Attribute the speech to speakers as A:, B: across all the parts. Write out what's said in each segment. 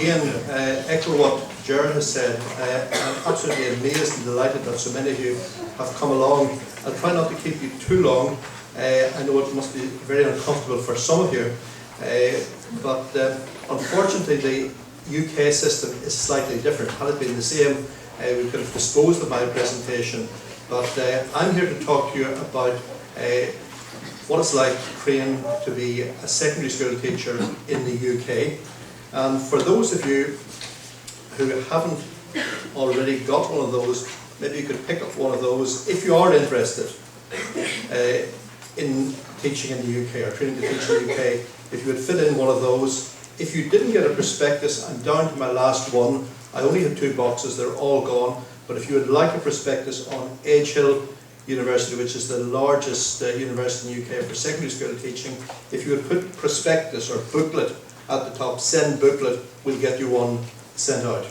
A: again, echo what Jared has said. I'm absolutely amazed and delighted that so many of you have come along. I'll try not to keep you too long. I know it must be very uncomfortable for some of you, but unfortunately the UK system is slightly different. Had it been the same, we could have disposed of my presentation, but I'm here to talk to you about what it's like training to be a secondary school teacher in the UK. And for those of you who haven't already got one of those, maybe you could pick up one of those if you are interested in teaching in the UK or training to teach in the UK. If you would fill in one of those. If you didn't get a prospectus, I'm down to my last one. I only have 2 boxes, they're all gone. But if you would like a prospectus on Edge Hill University, which is the largest university in the UK for secondary school teaching, if you would put prospectus or booklet at the top, send booklet, we'll get you one sent out.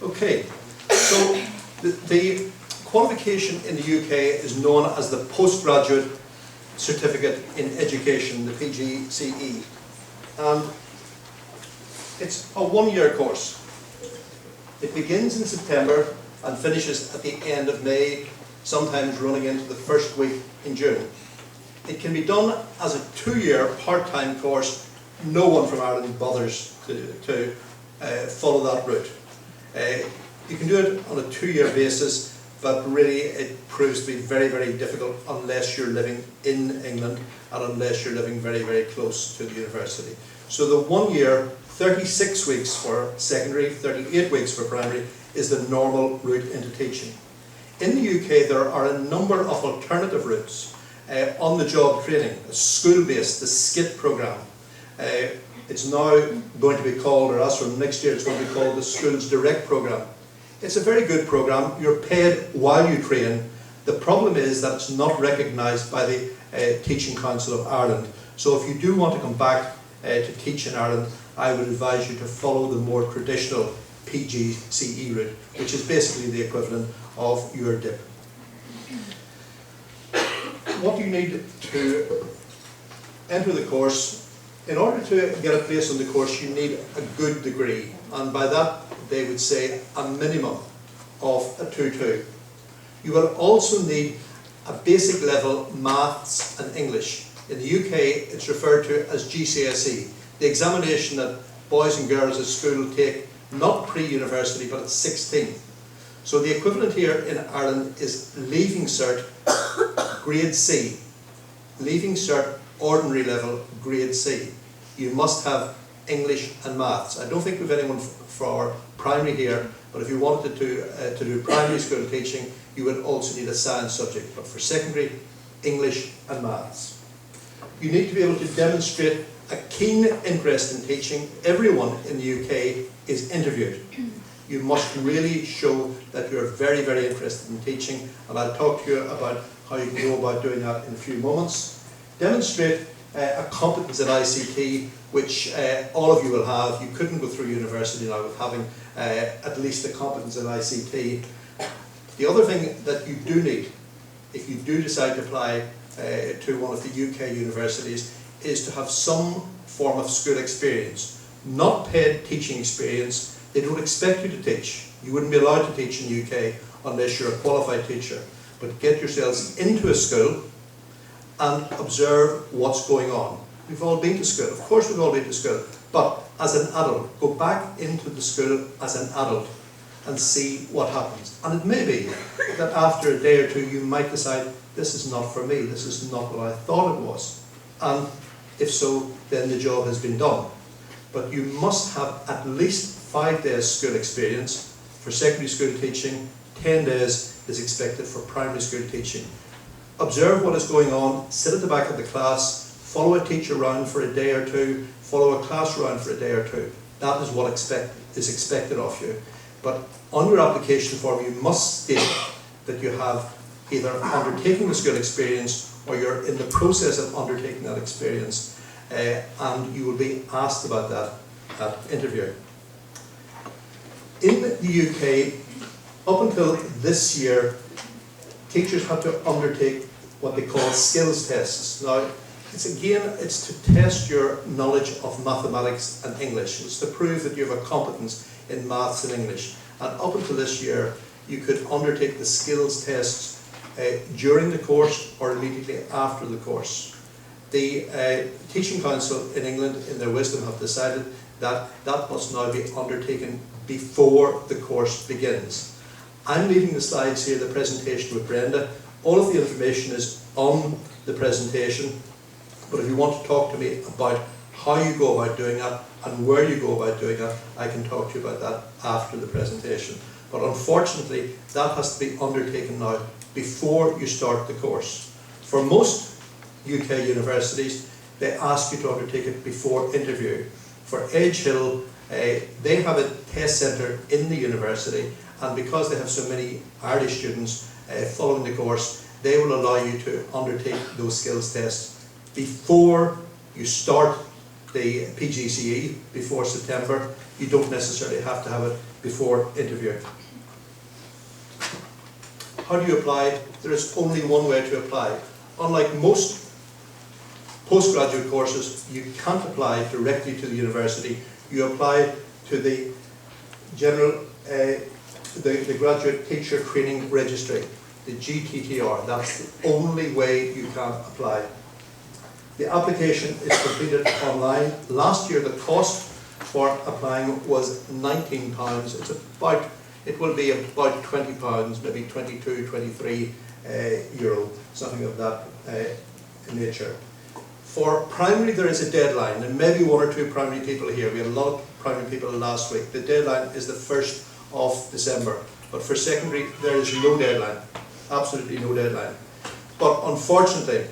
A: Okay, so the qualification in the UK is known as the Postgraduate Certificate in Education, the PGCE. And it's a 1-year course. It begins in September and finishes at the end of May, sometimes running into the first week in June. It can be done as a 2-year part-time course. No one from Ireland bothers to follow that route. You can do it on a 2-year basis, but really it proves to be very, very difficult unless you're living in England and unless you're living very, very close to the university. So the 1 year, 36 weeks for secondary, 38 weeks for primary, is the normal route into teaching. In the UK, there are a number of alternative routes. On-the-job training, school-based, the SKIT programme. It's now going to be called, or as from next year, it's going to be called the Schools Direct programme. It's a very good programme. You're paid while you train. The problem is that it's not recognised by the Teaching Council of Ireland. So if you do want to come back to teach in Ireland, I would advise you to follow the more traditional PGCE route, which is basically the equivalent of your DIP. What do you need to enter the course? In order to get a place on the course, you need a good degree, and by that they would say a minimum of a 2-2. You will also need a basic level maths and English. In the UK, it's referred to as GCSE, the examination that boys and girls at school take not pre-university but at 16. So the equivalent here in Ireland is Leaving Cert Grade C. Leaving Cert Ordinary Level Grade C. You must have English and maths. I don't think we have anyone for primary here, but if you wanted to do primary school teaching, you would also need a science subject. But for secondary, English and maths. You need to be able to demonstrate a keen interest in teaching. Everyone in the UK is interviewed. You must really show that you're very, very interested in teaching, and I'll talk to you about how you can go about doing that in a few moments. Demonstrate a competence in ICT, which all of you will have. You couldn't go through university now with having at least a competence in ICT. The other thing that you do need, if you do decide to apply to one of the UK universities, is to have some form of school experience. Not paid teaching experience. They don't expect you to teach. You wouldn't be allowed to teach in the UK unless you're a qualified teacher. But get yourselves into a school and observe what's going on. We've all been to school. Of course we've all been to school. But as an adult, go back into the school as an adult and see what happens. And it may be that after a day or two you might decide, this is not for me, this is not what I thought it was. And if so, then the job has been done. But you must have at least 5 days school experience for secondary school teaching. 10 days is expected for primary school teaching. Observe what is going on, sit at the back of the class, follow a teacher around for a day or two, follow a class around for a day or two. That is what is expected of you. But on your application form you must state that you have either undertaken the school experience or you're in the process of undertaking that experience, and you will be asked about that at interview. In the UK, up until this year, teachers had to undertake what they call skills tests. Now, it's to test your knowledge of mathematics and English. It's to prove that you have a competence in maths and English. And up until this year, you could undertake the skills tests during the course or immediately after the course. The Teaching Council in England, in their wisdom, have decided that that must now be undertaken before the course begins. I'm leaving the slides here, the presentation with Brenda. All of the information is on the presentation, but if you want to talk to me about how you go about doing that and where you go about doing that, I can talk to you about that after the presentation. But unfortunately, that has to be undertaken now before you start the course. For most UK universities, they ask you to undertake it before interview. For Edge Hill, they have a test centre in the university, and because they have so many Irish students following the course, they will allow you to undertake those skills tests before you start the PGCE, before September. You don't necessarily have to have it before interview. How do you apply? There is only one way to apply. Unlike most postgraduate courses, you can't apply directly to the university. You apply to the the Graduate Teacher Training Registry, the GTTR. That's the only way you can apply. The application is completed online. Last year, the cost for applying was £19. It will be about £20, maybe 22, 23 euro, something of that nature. For primary, there is a deadline, and maybe one or two primary people here. We had a lot of primary people last week. The deadline is the 1st of December. But for secondary, there is no deadline, absolutely no deadline. But unfortunately,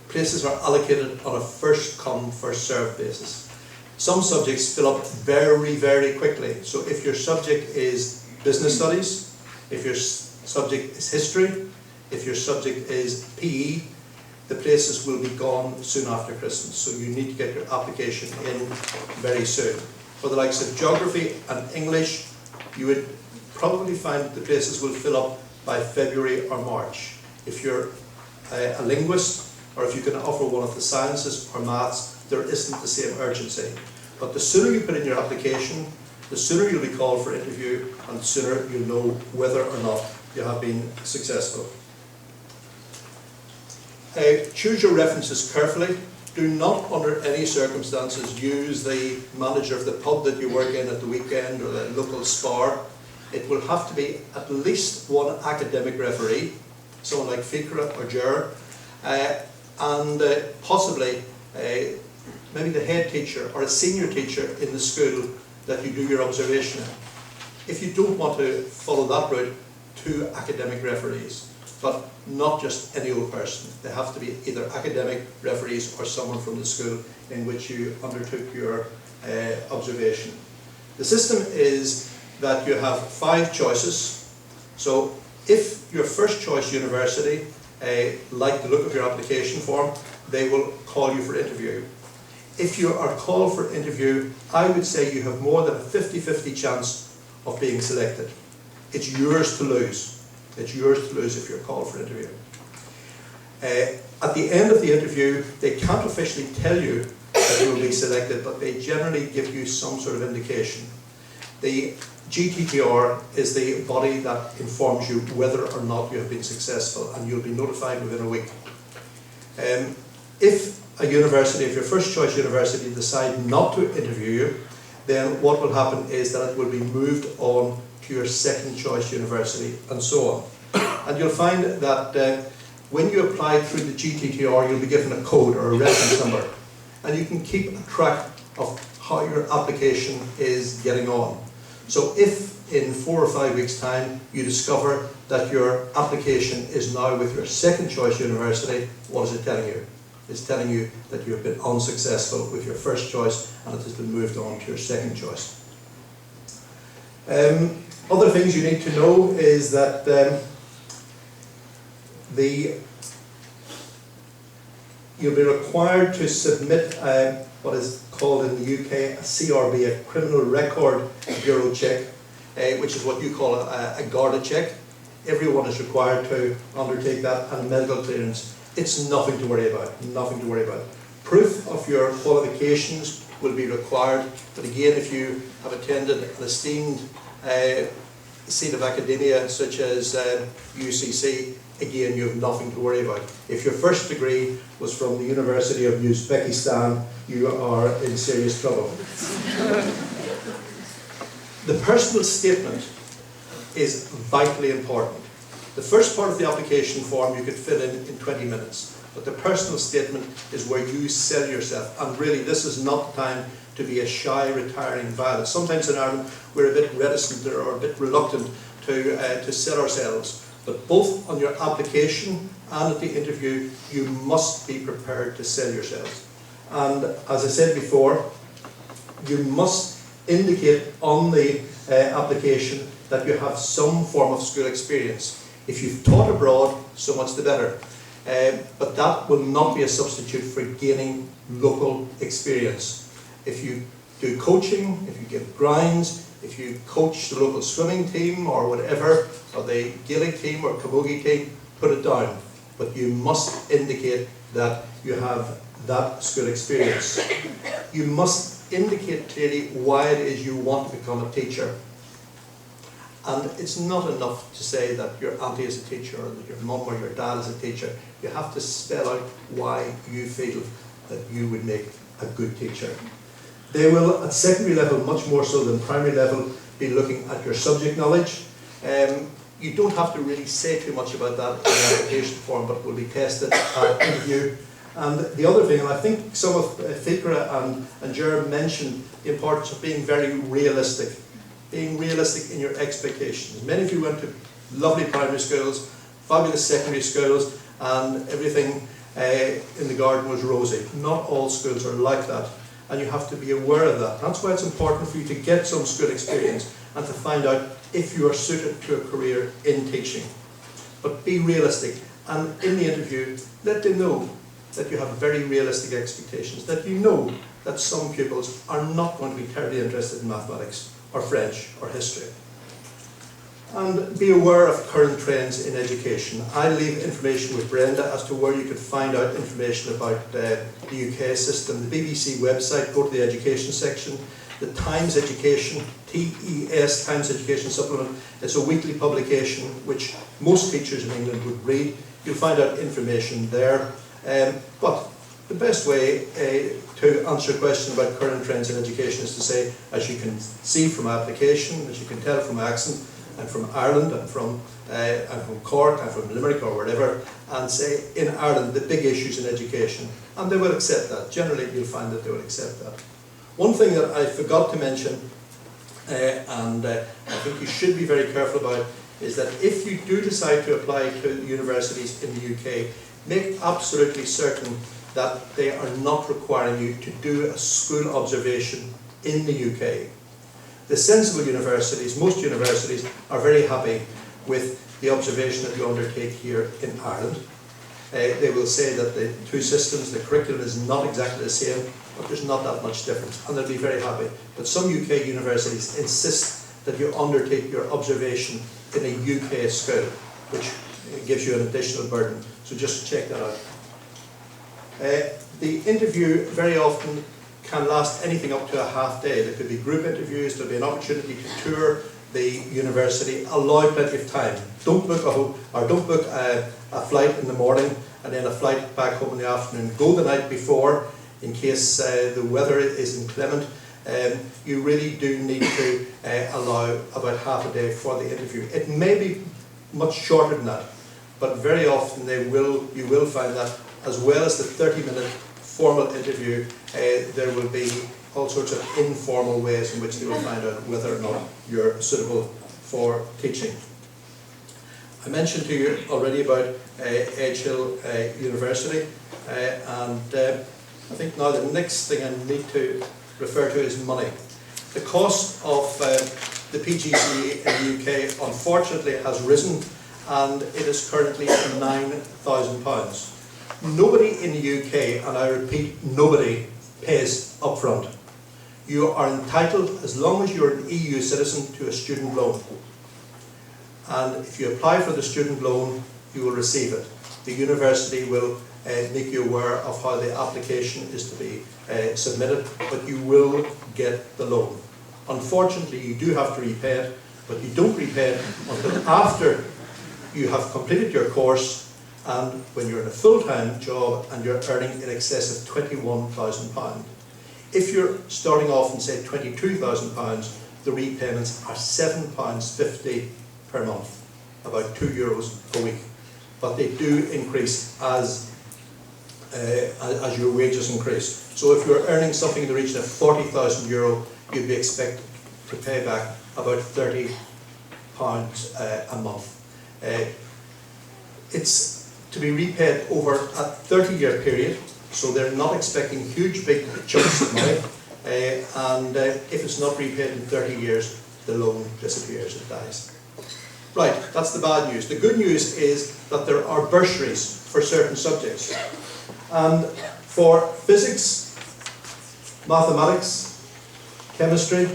A: places are allocated on a first come, first served basis. Some subjects fill up very, very quickly. So if your subject is business studies, if your subject is history, if your subject is PE, the places will be gone soon after Christmas. So you need to get your application in very soon. For the likes of geography and English, you would probably find the places will fill up by February or March. If you're a linguist, or if you can offer one of the sciences or maths, there isn't the same urgency. But the sooner you put in your application, the sooner you'll be called for interview, and the sooner you'll know whether or not you have been successful. Choose your references carefully. Do not, under any circumstances, use the manager of the pub that you work in at the weekend or the local spar. It will have to be at least one academic referee, someone like FICRA or JER, and possibly maybe the head teacher or a senior teacher in the school that you do your observation in. If you don't want to follow that route, 2 academic referees, but not just any old person. They have to be either academic referees or someone from the school in which you undertook your observation. The system is that you have 5 choices. So if your first choice university like the look of your application form, they will call you for interview. If you are called for interview, I would say you have more than a 50-50 chance of being selected. It's yours to lose. It's yours to lose if you're called for interview. At the end of the interview, they can't officially tell you that you will be selected, but they generally give you some sort of indication. The GTTR is the body that informs you whether or not you have been successful, and you'll be notified within a week. If a university, if your first choice university decide not to interview you, then what will happen is that it will be moved on to your second choice university, and so on. And you'll find that when you apply through the GTTR, you'll be given a code or a reference number, and you can keep a track of how your application is getting on. So if in 4 or 5 weeks' time you discover that your application is now with your second choice university, what is it telling you? It's telling you that you have been unsuccessful with your first choice and it has been moved on to your second choice. Other things you need to know is that you'll be required to submit what is called in the UK a CRB, a Criminal Record Bureau check, which is what you call a Garda check. Everyone is required to undertake that, and medical clearance. it's nothing to worry about, nothing to worry about. Proof of your qualifications will be required, but again, if you have attended an esteemed seat of academia such as UCC, again, you have nothing to worry about. If your first degree was from the University of Uzbekistan, you are in serious trouble. The personal statement is vitally important. The first part of the application form you could fill in 20 minutes, but the personal statement is where you sell yourself, and really this is not the time to be a shy, retiring violet. Sometimes in Ireland we're a bit reticent or a bit reluctant to sell ourselves, but both on your application and at the interview you must be prepared to sell yourselves. And as I said before, you must indicate on the application that you have some form of school experience. If you've taught abroad, so much the better. But that will not be a substitute for gaining local experience. If you do coaching, if you give grinds, if you coach the local swimming team or whatever, or the Gaelic team or Camogie team, put it down. But you must indicate that you have that school experience. You must indicate clearly why it is you want to become a teacher. And it's not enough to say that your auntie is a teacher or that your mum or your dad is a teacher. You have to spell out why you feel that you would make a good teacher. They will, at secondary level, much more so than primary level, be looking at your subject knowledge. You don't have to really say too much about that in the application form, but will be tested at interview. And the other thing, and I think some of Fikra and Ger mentioned the importance of being very realistic. Being realistic in your expectations. Many of you went to lovely primary schools, fabulous secondary schools, and everything in the garden was rosy. Not all schools are like that, and you have to be aware of that. That's why it's important for you to get some school experience and to find out if you are suited to a career in teaching. But be realistic, and in the interview, let them know that you have very realistic expectations, that you know that some pupils are not going to be terribly interested in mathematics, or French, or history. And be aware of current trends in education. I'll leave information with Brenda as to where you could find out information about the UK system. The BBC website, go to the education section. The Times Education, TES, Times Education Supplement, it's a weekly publication which most teachers in England would read. You'll find out information there. But the best way to answer a question about current trends in education is to say, as you can see from application, as you can tell from accent, I'm from Ireland, I'm from Cork, I'm from Limerick or wherever, and say, in Ireland, the big issues in education. And they will accept that. Generally, you'll find that they will accept that. One thing that I forgot to mention, and I think you should be very careful about, is that if you do decide to apply to universities in the UK, make absolutely certain that they are not requiring you to do a school observation in the UK. The sensible universities, most universities, are very happy with the observation that you undertake here in Ireland. They will say that the two systems, the curriculum is not exactly the same, but there's not that much difference, and they'll be very happy. But some UK universities insist that you undertake your observation in a UK school, which gives you an additional burden. So just check that out. The interview very often can last anything up to a half day. There could be group interviews, there'll be an opportunity to tour the university. Allow plenty of time. Don't book a flight in the morning and then a flight back home in the afternoon. Go the night before in case the weather is inclement. You really do need to allow about half a day for the interview. It may be much shorter than that, but very often you will find that as well as the 30-minute formal interview, there will be all sorts of informal ways in which they will find out whether or not you're suitable for teaching. I mentioned to you already about Edge Hill University, and I think now the next thing I need to refer to is money. The cost of the PGCE in the UK unfortunately has risen, and it is currently £9,000. Nobody in the UK, and I repeat, nobody pays upfront. You are entitled, as long as you're an EU citizen, to a student loan. And if you apply for the student loan, you will receive it. the university will make you aware of how the application is to be submitted, but you will get the loan. Unfortunately, you do have to repay it, but you don't repay it until after you have completed your course and when you're in a full-time job and you're earning in excess of £21,000. If you're starting off and say £22,000, the repayments are £7.50 per month, about €2 per week. But they do increase as your wages increase. So if you're earning something in the region of €40,000, you'd be expected to pay back about £30 a month. It's to be repaid over a 30-year period, so they're not expecting huge big chunks of money, and if it's not repaid in 30 years, the loan disappears, it dies. Right, that's the bad news. The good news is that there are bursaries for certain subjects. And for physics, mathematics, chemistry,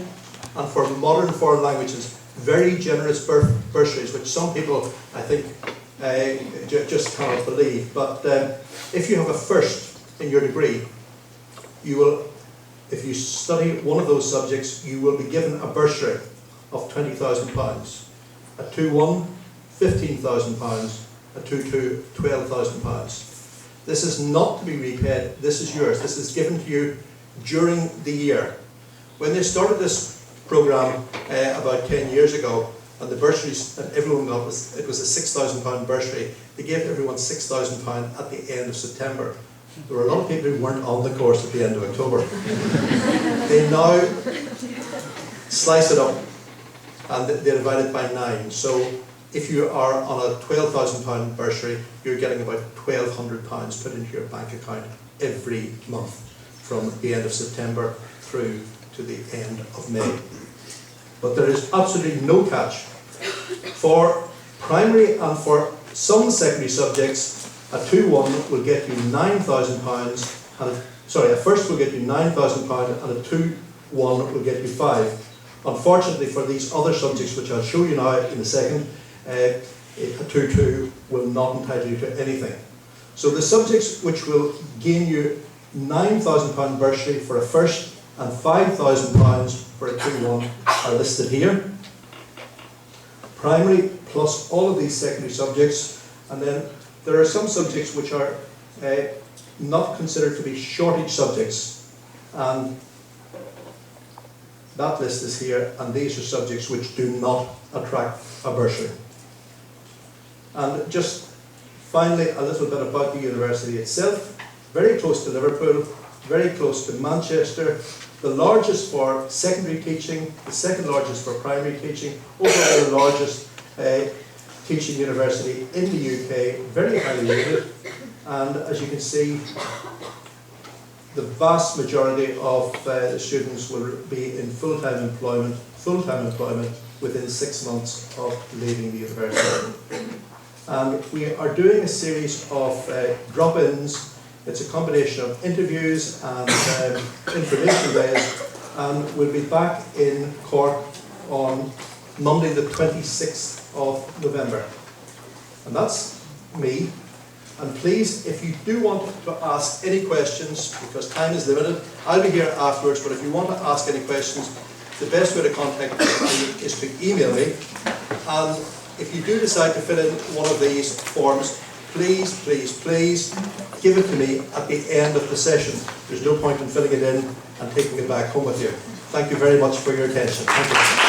A: and for modern foreign languages, very generous bursaries, which some people, I think, just cannot believe. But if you have a first in your degree, you will, if you study one of those subjects, you will be given a bursary of £20,000. A 2-1, £15,000. A 2-2, £12,000. This is not to be repaid, this is yours. This is given to you during the year. When they started this programme about 10 years ago, and the bursaries that everyone got, it was a £6,000 bursary. They gave everyone £6,000 at the end of September. There were a lot of people who weren't on the course at the end of October. They now slice it up and they divide it by 9. So if you are on a £12,000 bursary, you're getting about £1,200 put into your bank account every month from the end of September through to the end of May. But there is absolutely no catch. For primary and for some secondary subjects, a 2-1 will get you £9,000, and a first will get you £9,000 and a 2-1 will get you 5. Unfortunately for these other subjects, which I'll show you now in a second, a 2-2 will not entitle you to anything. So the subjects which will gain you £9,000 bursary for a first and £5,000 for a 2-1 are listed here. Primary plus all of these secondary subjects, and then there are some subjects which are not considered to be shortage subjects, and that list is here, and these are subjects which do not attract a bursary. And just finally a little bit about the university itself. Very close to Liverpool, very close to Manchester, the largest for secondary teaching, the second largest for primary teaching, overall the largest teaching university in the UK, very highly rated, and as you can see, the vast majority of the students will be in full-time employment within 6 months of leaving the university. And we are doing a series of drop-ins. It's a combination of interviews and information days, and we'll be back in Cork on Monday the 26th of November. And that's me. And please, if you do want to ask any questions, because time is limited, I'll be here afterwards, but if you want to ask any questions, the best way to contact me is to email me. And if you do decide to fill in one of these forms, please, please, please give it to me at the end of the session. There's no point in filling it in and taking it back home with you. Thank you very much for your attention. Thank you.